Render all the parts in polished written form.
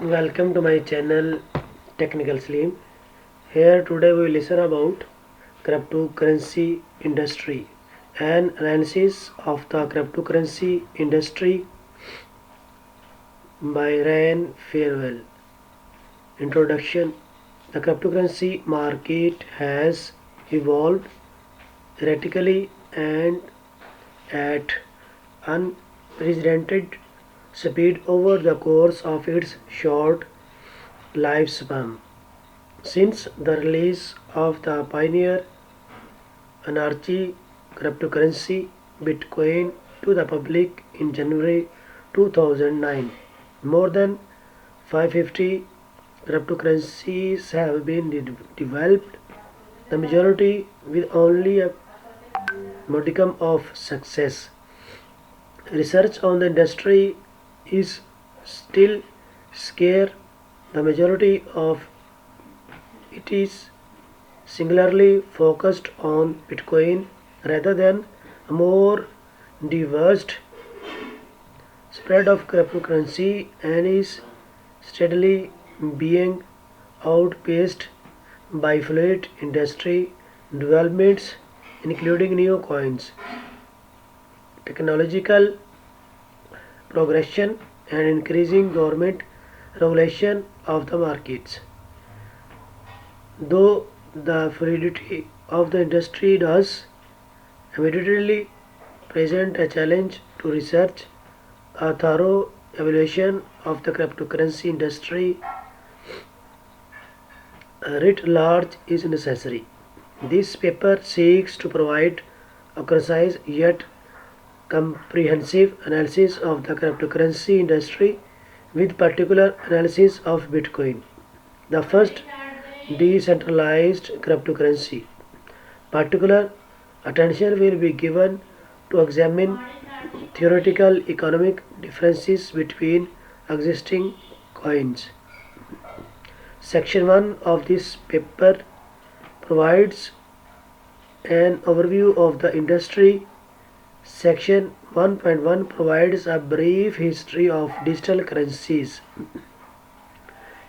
Welcome to my channel Technical Slim. Here today we will listen about cryptocurrency industry and analysis of the cryptocurrency industry by Ryan Farewell. Introduction. The cryptocurrency market has evolved radically and at unprecedented speed over the course of its short lifespan. Since the release of the pioneer anarchy cryptocurrency Bitcoin to the public in January 2009, more than 550 cryptocurrencies have been developed, the majority with only a modicum of success. Research on the industry is still scarce. The majority of it is singularly focused on Bitcoin rather than a more diverse spread of cryptocurrency and is steadily being outpaced by fluid industry developments including new coins, technological progression and increasing government regulation of the markets. Though the fluidity of the industry does immediately present a challenge to research, a thorough evaluation of the cryptocurrency industry writ large is necessary. This paper seeks to provide a concise yet comprehensive analysis of the cryptocurrency industry with particular analysis of Bitcoin, the first decentralized cryptocurrency. Particular attention will be given to examine theoretical economic differences between existing coins. Section 1 of this paper provides an overview of the industry. Section 1.1 provides a brief history of digital currencies,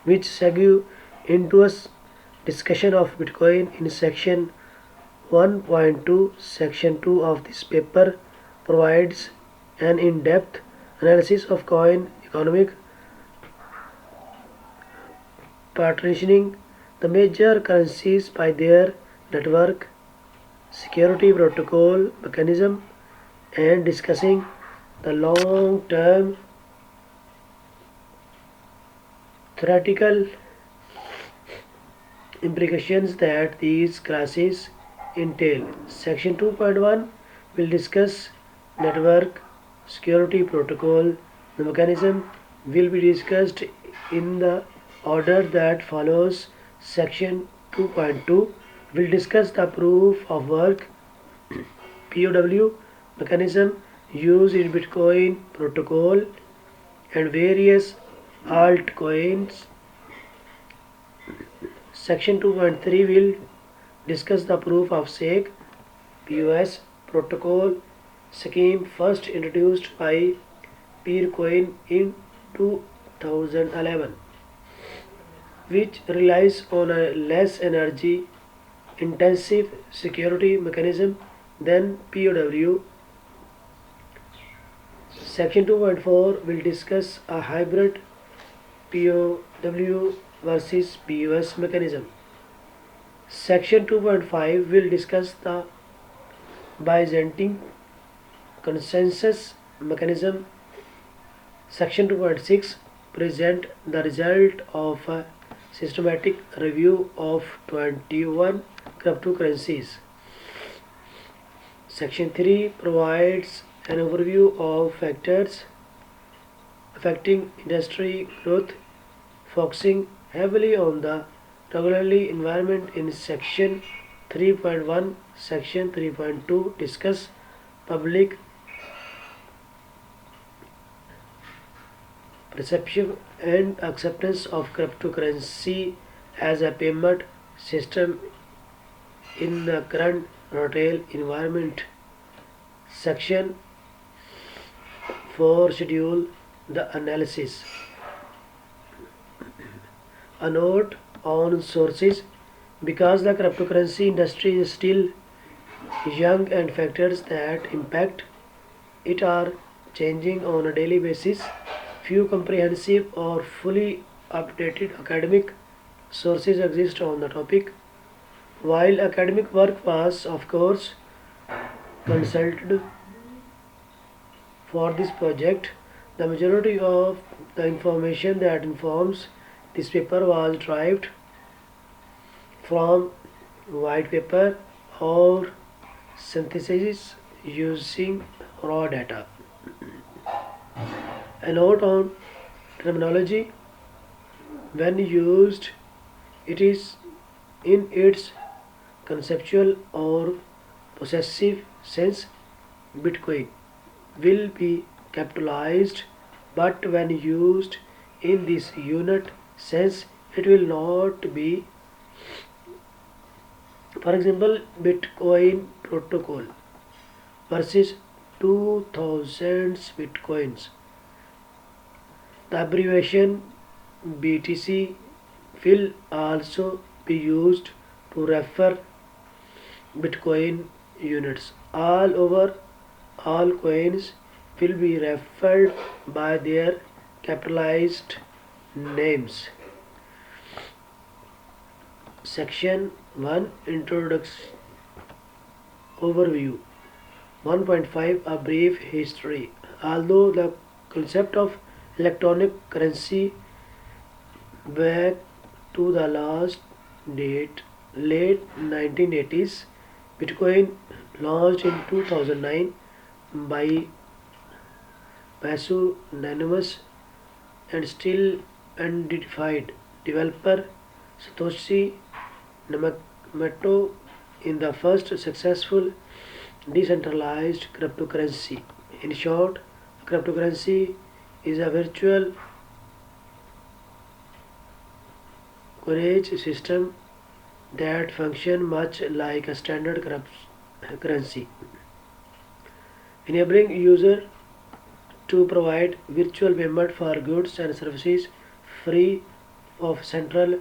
which segue into a discussion of Bitcoin in section 1.2. Section 2 of this paper provides an in-depth analysis of coin economic partitioning the major currencies by their network, security protocol mechanism, and discussing the long-term theoretical implications that these classes entail. Section 2.1 will discuss network security protocol. The mechanism will be discussed in the order that follows. Section 2.2 will discuss the proof of work POW mechanism used in Bitcoin protocol and various altcoins. Section 2.3 will discuss the proof of stake POS protocol scheme first introduced by Peercoin in 2011, which relies on a less energy intensive security mechanism than POW. Section 2.4 will discuss a hybrid POW versus POS mechanism. Section 2.5 will discuss the Byzantine consensus mechanism. Section 2.6 present the result of a systematic review of 21 cryptocurrencies. Section 3 provides an overview of factors affecting industry growth, focusing heavily on the regulatory environment in Section 3.1. Section 3.2 discuss public perception and acceptance of cryptocurrency as a payment system in the current retail environment. Section 4 schedule the analysis. A note on sources: because the cryptocurrency industry is still young and factors that impact it are changing on a daily basis, few comprehensive or fully updated academic sources exist on the topic. While academic work was, of course, consulted for this project, the majority of the information that informs this paper was derived from white paper or synthesis using raw data. A note on terminology: when used, it is in its conceptual or possessive sense. Bitcoin will be capitalized, but when used in this unit sense, it will not be. For example, Bitcoin protocol versus 2000 bitcoins. The abbreviation BTC will also be used to refer Bitcoin units. All over, all coins will be referred by their capitalized names. Section 1: Introduction. Overview. 1.5: A brief history. Although the concept of electronic currency back to the last date, late 1980s, Bitcoin launched in 2009 by pseudonymous and still unidentified developer Satoshi Nakamoto in the first successful decentralized cryptocurrency. In short, a cryptocurrency is a virtual coinage system that functions much like a standard currency, enabling users to provide virtual payment for goods and services free of central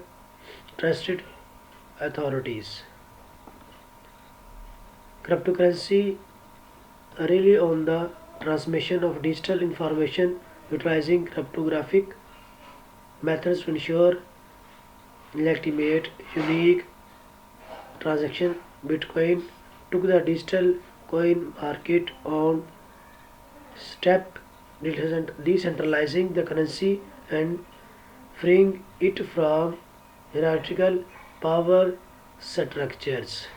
trusted authorities. Cryptocurrency rely on the transmission of digital information utilizing cryptographic methods to ensure legitimate, unique transaction. Bitcoin took the digital coin market on step, decentralizing the currency and freeing it from hierarchical power structures.